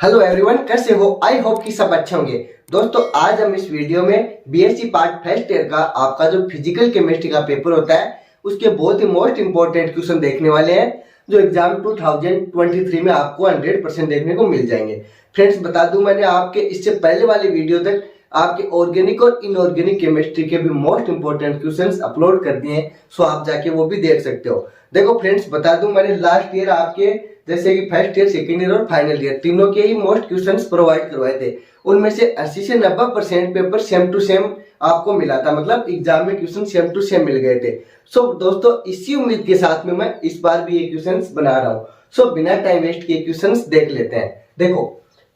Hello everyone, कैसे हो? I hope कि सब अच्छे होंगे। दोस्तों, आज हम इस वीडियो में बीएससी पार्ट फर्स्ट ईयर का आपका जो फिजिकल केमिस्ट्री का पेपर होता है उसके बहुत ही मोस्ट इंपॉर्टेंट क्वेश्चन देखने वाले हैं, जो एग्जाम 2023 में आपको 100% देखने को मिल जाएंगे। फ्रेंड्स, बता दूं, मैंने आपके इससे पहले वाली वीडियो तक आपके ऑर्गेनिक और इनऑर्गेनिक केमिस्ट्री के भी मोस्ट इंपॉर्टेंट क्वेश्चंस अपलोड कर दिए हैं, सो आप जाके वो भी देख सकते हो। देखो फ्रेंड्स, बता दूं, मैंने लास्ट ईयर आपके जैसे कि फर्स्ट ईयर, सेकेंड ईयर और फाइनल ईयर तीनों के ही मोस्ट क्वेश्चंस प्रोवाइड करवाए थे। उनमें से 80 से 90% पेपर सेम टू सेम आपको मिला था, मतलब एग्जाम में क्वेश्चन सेम टू सेम मिल गए थे। सो दोस्तों, इसी उम्मीद के साथ में मैं इस बार भी ये क्वेश्चंस बना रहा हूँ। सो बिना टाइम वेस्ट किए क्वेश्चंस देख लेते हैं। देखो,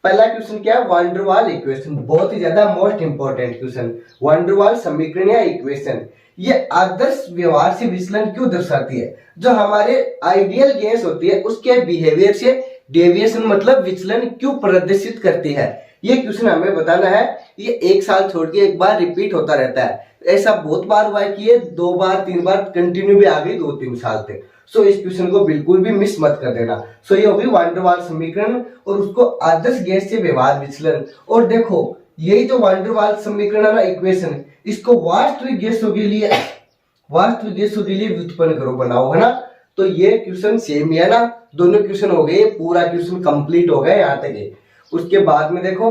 पहला क्वेश्चन क्या है? वान डर वाल इक्वेशन, बहुत ही ज्यादा मोस्ट इंपॉर्टेंट क्वेश्चन। वान डर वाल समीकरण या इक्वेशन ये आदर्श व्यवहार से विचलन क्यों दर्शाती है? जो हमारे आइडियल गैस होती है उसके बिहेवियर से डेविएशन मतलब विचलन क्यों प्रदर्शित करती है? ये क्वेश्चन हमें बताना है। ये एक साल छोड़ के एक बार रिपीट होता रहता है। ऐसा बहुत बार हुआ है कि ये 2 बार 3 बार कंटिन्यू भी आ गई 2-3 साल तक। सो इस क्वेश्चन को बिल्कुल भी मिस मत कर देना। सो ये होगी वान डर वाल समीकरण और उसको आदर्श गैस से व्यवहार विचलन। और देखो, यही जो वान डर वाल समीकरण है ना, इक्वेशन, इसको वास्तविक गैसों के लिए व्युत्पन्न करो, बनाओ, है ना। तो ये क्वेश्चन सेम ही है ना, दोनों क्वेश्चन हो गए, पूरा क्वेश्चन कंप्लीट हो गया यहाँ तक है। उसके बाद में देखो,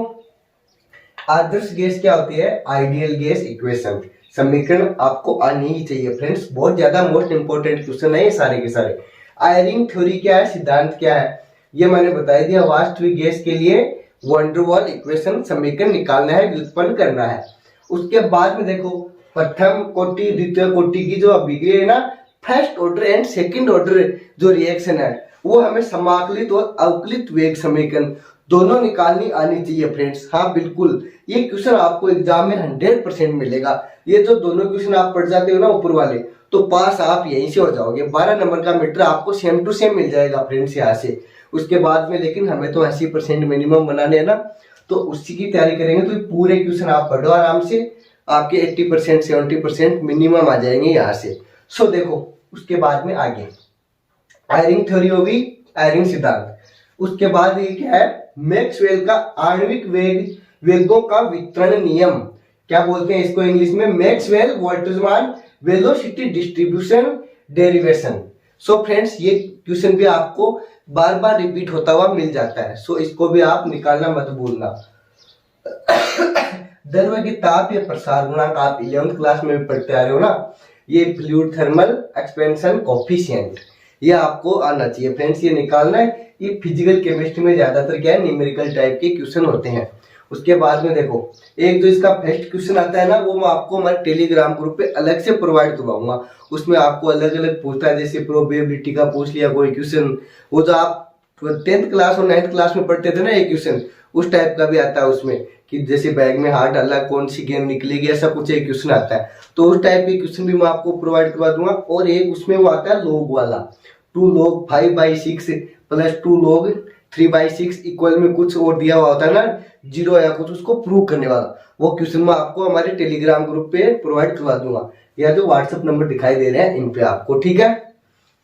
आदर्श गैस क्या होती है? आइडियल गैस इक्वेशन समीकरण आपको आनी ही चाहिए फ्रेंड्स। बहुत ज्यादा मोस्ट इंपोर्टेंट क्वेश्चन है ये सारे के सारे। आयरिंग थ्योरी क्या है, सिद्धांत क्या है, ये मैंने बता दिया। वास्तविक गैस के लिए वान डर वाल इक्वेशन समीकरण निकालना है, व्युत्पन्न करना है। उसके बाद में देखो, प्रथम कोटि द्वितीय कोटि की जो अभिक्रिया है ना, first order and second order जो रिएक्शन है, वो हमें समाकलित और अवकलित वेग समीकरण दोनों निकालनी आनी चाहिए फ्रेंड्स। हाँ बिल्कुल, ये क्वेश्चन आपको एग्जाम में 100% मिलेगा। ये जो दोनों क्वेश्चन आप पढ़ जाते हो ना ऊपर वाले, तो पास आप यहीं से हो जाओगे। 12 नंबर का मीटर आपको सेम टू सेम मिल जाएगा फ्रेंड्स यहाँ से। उसके बाद में लेकिन हमें तो 80% मिनिमम बनाने हैं ना, तो उसी की तैयारी करेंगे। तो पूरे क्वेश्चन आप पढ़ो आराम से, आपके 80% 70% मिनिमम आ जाएंगे यहाँ से। सो देखो, उसके बाद में आगे आयरिंग थ्योरी होगी, आयरिंग सिद्धांत। उसके बाद ये क्या है? मैक्सवेल का आणविक वेगों का वितरण नियम, क्या बोलते हैं इसको इंग्लिश में? Maxwell Boltzmann velocity distribution derivation. So friends, ये क्वेश्चन भी आपको बार बार रिपीट होता हुआ मिल जाता है। सो इसको भी आप निकालना मत भूलना। द्रव्य की ताप या प्रसार गुणांक आप 11th क्लास में भी पढ़ते आ रहे हो ना, ये फ्लूइड थर्मल एक्सपेंशन कोफिशिएंट, ये आपको आना चाहिए फ्रेंड्स, ये निकालना है। ये फिजिकल केमिस्ट्री में ज्यादातर क्या है, न्यूमेरिकल टाइप के क्वेश्चन होते हैं। उसके बाद में देखो, एक जो इसका फर्स्ट क्वेश्चन आता है ना, वो मैं आपको हमारे टेलीग्राम ग्रुप पे अलग से प्रोवाइड करवाऊंगा। उसमें आपको अलग अलग पूछता है, जैसे प्रोबेबिलिटी का पूछ लिया कोई क्वेश्चन, वो जो आप 10th क्लास और 9th क्लास में पढ़ते थे ना एक क्वेश्चन, उस टाइप का भी आता है उसमें, कि जैसे बैग में हाथ डाला कौन सी गेंद निकलेगी, ऐसा कुछ एक क्वेश्चन आता है। तो उस टाइप के क्वेश्चन भी मैं आपको प्रोवाइड करवा दूंगा। और एक उसमें वो आता है लॉग वाला, 2 log 5/6 प्लस 2 log 3/6 इक्वल में कुछ और दिया हुआ होता है ना, 0 या कुछ, उसको प्रूव करने वाला। वो क्वेश्चन मैं आपको हमारे टेलीग्राम ग्रुप पे प्रोवाइड करवा दूंगा, या जो व्हाट्सएप नंबर दिखाई दे रहे हैं इन पे आपको, ठीक है।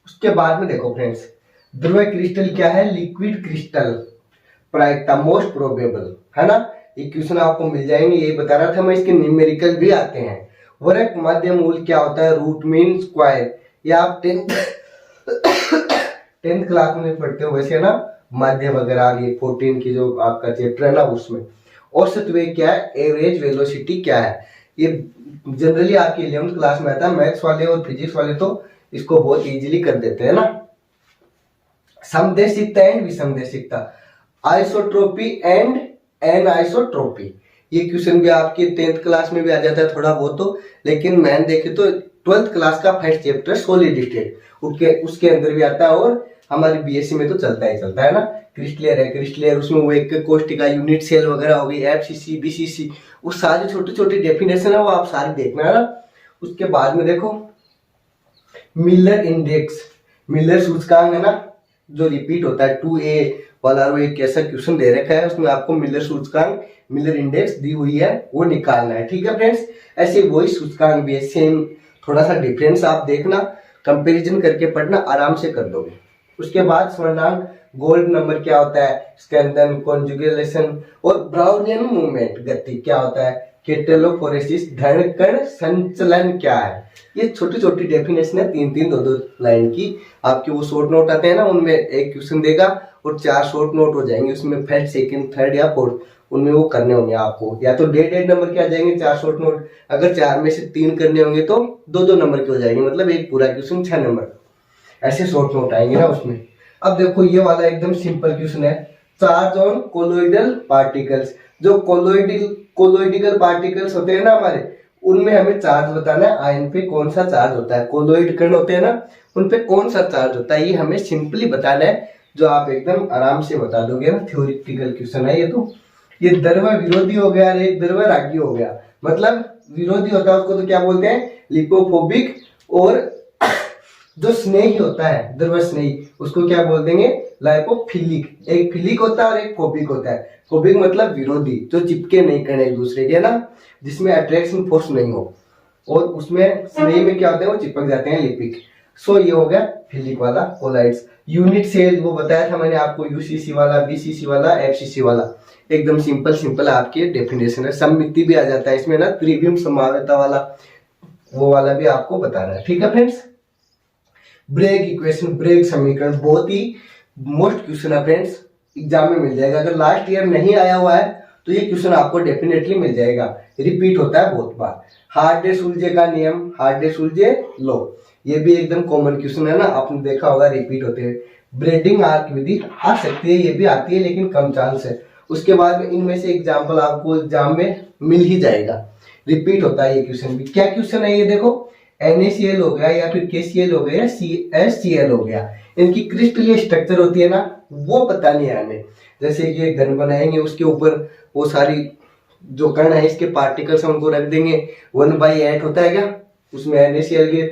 उसके बाद में देखो फ्रेंड्स, ध्रुव क्रिस्टल क्या है? लिक्विड क्रिस्टल प्रायिकता मोस्ट प्रोबेबल, है ना। ये क्वेश्चन आपको मिल जाएंगे, यही बता रहा था मैं। इसके न्यूमेरिकल भी आते हैं। वर्ग मध्य मूल क्या होता है? रूट मीन स्क्वायर, या आप 10th क्लास में पढ़ते हो वैसे ना, माध्य वगैरह, ये 14 की जो आपका चैप्टर है ना उसमें। औसत वेग क्या है? एवरेज वेलोसिटी क्या है? ये जनरली आपकी 11th क्लास में आता है। मैथ्स वाले और फिजिक्स वाले तो इसको बहुत इजीली कर देते हैं ना। समदेशिकता एंड विसमदेशिकता, आइसोट्रोपी एंड एनआइसोट्रोपी, ये क्वेश्चन भी आपके 10th क्लास में भी आ जाता है थोड़ा बहुत तो, लेकिन मैंने देखे तो 12th क्लास का फर्स्ट चैप्टर सॉलिड स्टेट उसके अंदर भी आता है। और हमारी बीएससी में तो चलता है ना। क्रिस्टलियर है, क्रिस्टलियर उसमें वो एक कोष्टिका, यूनिट सेल वगैरह हो गई, एफसीसी, बीसीसी, वो सारी छोटी छोटी डेफिनेशन है, वो आप सारी देखना है ना। उसके बाद में देखो, मिलर इंडेक्स, मिलर सूचकांक है ना, जो रिपीट होता है 2a वाला, वो एक ऐसा क्वेश्चन दे रखा है, उसमें आपको मिलर सूचकांक, मिलर इंडेक्स दी हुई है, वो निकालना है, ठीक है फ्रेंड्स। ऐसे वही सूचकांक भी है, सेम, थोड़ा सा डिफरेंस आप देखना, कंपैरिजन करके पढ़ना, आराम से कर दोगे। उसके बाद स्वर्णांक गोल्ड नंबर क्या होता है, स्कैंदन, कॉन्जुगेशन और ब्राउनियन मूवमेंट गति क्या होता है, केटेलोफोरेसिस धन कण संचलन क्या है। ये छोटी छोटी डेफिनेशन है, 3-3 2-2 लाइन की। आपके वो शॉर्ट नोट आते हैं ना, उनमें एक क्वेश्चन देगा और 4 शॉर्ट नोट हो जाएंगे उसमें, फर्स्ट सेकंड थर्ड या फोर्थ उनमें वो करने होंगे आपको, या तो डेट नंबर के आ जाएंगे 4 शॉर्ट नोट, अगर 4 में से 3 करने होंगे तो 2-2 नंबर के हो जाएंगे, मतलब एक पूरा क्वेश्चन 6 नंबर ऐसे शॉर्ट नोट आएंगे ना उसमें। अब देखो ये वाला एकदम सिंपल क्वेश्चन है, चार्ज ऑन कोलोइडल पार्टिकल्स। जो कोलोइडिकल पार्टिकल्स होते हैं ना हमारे, उनमें हमें चार्ज बताना है, आयन पे कौन सा चार्ज होता है, कोलोइड कण होते हैं ना उन पे कौन सा चार्ज होता है, ये हमें सिंपली बताना है, जो आप एकदम आराम से बता दोगे ना। थ्योरेटिकल क्वेश्चन है ये तो। ये द्रव्य विरोधी हो गया और एक द्रव्य रागी हो गया, मतलब विरोधी होता है उसको तो क्या बोलते हैं, लिपोफोबिक, और जो स्नेही होता है द्रव्य स्नेही उसको क्या बोल देंगे, लाइपोफिलिक। एक फिलिक होता है और एक फोबिक होता है। फोबिक मतलब विरोधी, जो चिपके नहीं करने एक दूसरे के ना, जिसमें अट्रैक्शन फोर्स नहीं हो, और उसमें स्नेही में क्या होते हैं वो चिपक जाते हैं, लिपिक। सो ये हो गया फिलिक वाला कोलाइड्स। यूनिट सेल वो बताया था मैंने आपको, यूसीसी वाला, बीसीसी वाला, एफसीसी वाला, एकदम सिंपल आपकी डेफिनेशन है। सममिति भी आ जाता है इसमें ना, त्रिविम समवेता वाला, वो वाला भी आपको बताना है, ठीक है फ्रेंड्स। ब्रेग इक्वेशन, ब्रेग समीकरण बहुत ही मोस्ट क्वेश्चन है फ्रेंड्स, एग्जाम में मिल जाएगा। अगर लास्ट ईयर नहीं आया हुआ है तो ये क्वेश्चन आपको डेफिनेटली मिल जाएगा, रिपीट होता है बहुत बार। हार्डे-सुल्जे का नियम, हार्डे-सुल्जे लॉ, ये भी एकदम कॉमन क्वेश्चन है ना, आपने देखा होगा रिपीट होते हैं। ब्रेडिंग आर्क विधि आ सकती है, ये भी आती है लेकिन कम चांस है। उसके बाद में इनमें से एग्जाम्पल आपको एग्जाम में मिल ही जाएगा, रिपीट होता है ये क्वेश्चन भी। क्या क्वेश्चन है ये देखो, NaCl हो गया या फिर KCl हो गया या CSCl हो गया, इनकी क्रिस्टलीय स्ट्रक्चर होती है ना, वो बतानी है हमें। जैसे ये घन बनाएंगे, उसके ऊपर वो सारी जो कण है इसके पार्टिकल्स हैं उनको रख देंगे, 1/8 होता है क्या उसमें NaCl के,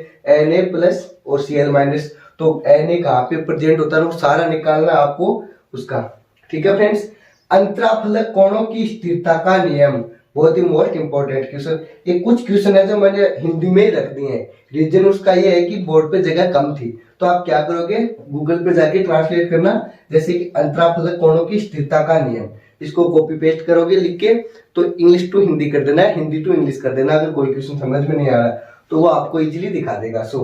Na प्लस और Cl माइनस, तो Na कहाँ पे प्रेजेंट होता है वो सारा निकालना आपको उसका, ठीक है फ्रेंड्स। अंतराफलक कोणों की स्थिरता का नियम, बहुत ही मोस्ट इंपॉर्टेंट क्वेश्चन। ये कुछ क्वेश्चन है जो मैंने हिंदी में ही रख दिए हैं, रीजन उसका ये है कि बोर्ड पे जगह कम थी, तो आप क्या करोगे, गूगल पे जाके ट्रांसलेट करना, जैसे कि अंतराफलक कोणों की स्थिरता का नियम, इसको कॉपी पेस्ट करोगे लिख के, तो इंग्लिश टू हिंदी कर देना है, हिंदी टू इंग्लिश कर देना, अगर कोई क्वेश्चन समझ में नहीं आ रहा तो वो आपको इजीली दिखा देगा। सो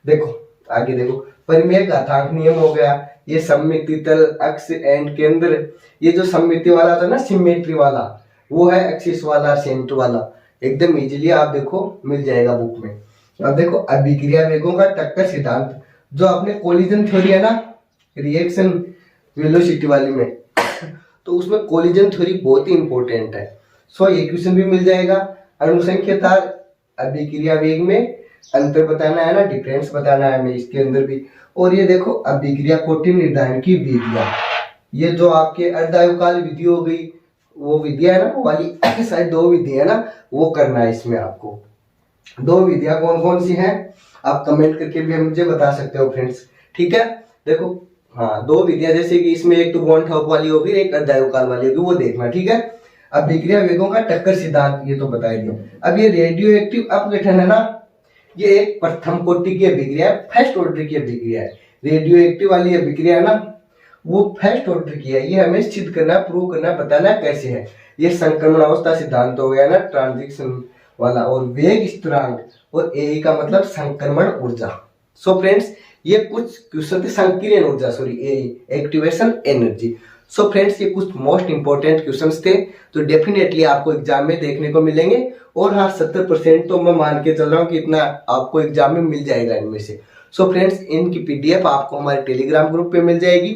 देखो आगे देखो, परिमेय घातांक नियम हो गया, ये सममिति तल, अक्ष एंड केंद्र, ये जो सममिति वाला था ना, सिमेट्री वाला, वो है एक्सिस वाला, सेंटर वाला, एकदम इजीली आप देखो मिल जाएगा बुक में। अब देखो अभिक्रिया वेगों का टक्कर सिद्धांत, जो आपने कोलिजन थ्योरी है ना, रिएक्शन वेलोसिटी वाली में, तो उसमें कोलिजन थ्योरी बहुत ही इंपॉर्टेंट है। सो ये क्वेश्चन भी मिल जाएगा। अनुसंख्यता अभिक्रिया वेग में अंतर बताना है ना, डिफरेंस बताना है हमें इसके अंदर भी। और ये देखो अभिक्रिया कोटि निर्धारण की विधियां, ये जो आपके अर्धायुकाल विधि हो गई, वो विधियां है ना वो वाली, शायद 2 विधि है ना, वो करना है इसमें आपको। 2 विधियां कौन कौन सी हैं आप कमेंट करके भी मुझे बता सकते हो फ्रेंड्स, ठीक है। देखो हाँ 2 विधियां, जैसे कि इसमें एक तो बॉन्ड ठोक वाली होगी, एक अर्धायुकाल वाली होगी, वो देखना, ठीक है। अभिक्रिया वेगों का टक्कर सिद्धांत ये तो बता दिया। अब ये रेडियो एक्टिव अपघटन है ना, ये एक प्रथम कोटि की अभिक्रिया है, फर्स्ट ऑर्डर की अभिक्रिया है। रेडियो एक्टिव वाली अभिक्रिया है ना, वो फर्स्ट ऑर्डर की है, ये हमें सिद्ध करना, प्रूव करना, बताना कैसे है। ये संक्रमण अवस्था सिद्धांत हो गया ना, ट्रांजिशन वाला, और वेग स्थिरांक, और ए का मतलब संक्रमण ऊर्जा। सो फ्रेंड्स ये कुछ क्वेश्चन थे, संकीर्ण ऊर्जा sorry activation energy. So friends ये कुछ मोस्ट इंपोर्टेंट क्वेश्चंस थे, तो डेफिनेटली आपको एग्जाम में देखने को मिलेंगे। और हाँ 70% तो मैं मान के चल रहा हूँ कि इतना आपको एग्जाम में मिल जाएगा इनमें से। सो फ्रेंड्स इनकी PDF आपको हमारे टेलीग्राम ग्रुप पे मिल जाएगी,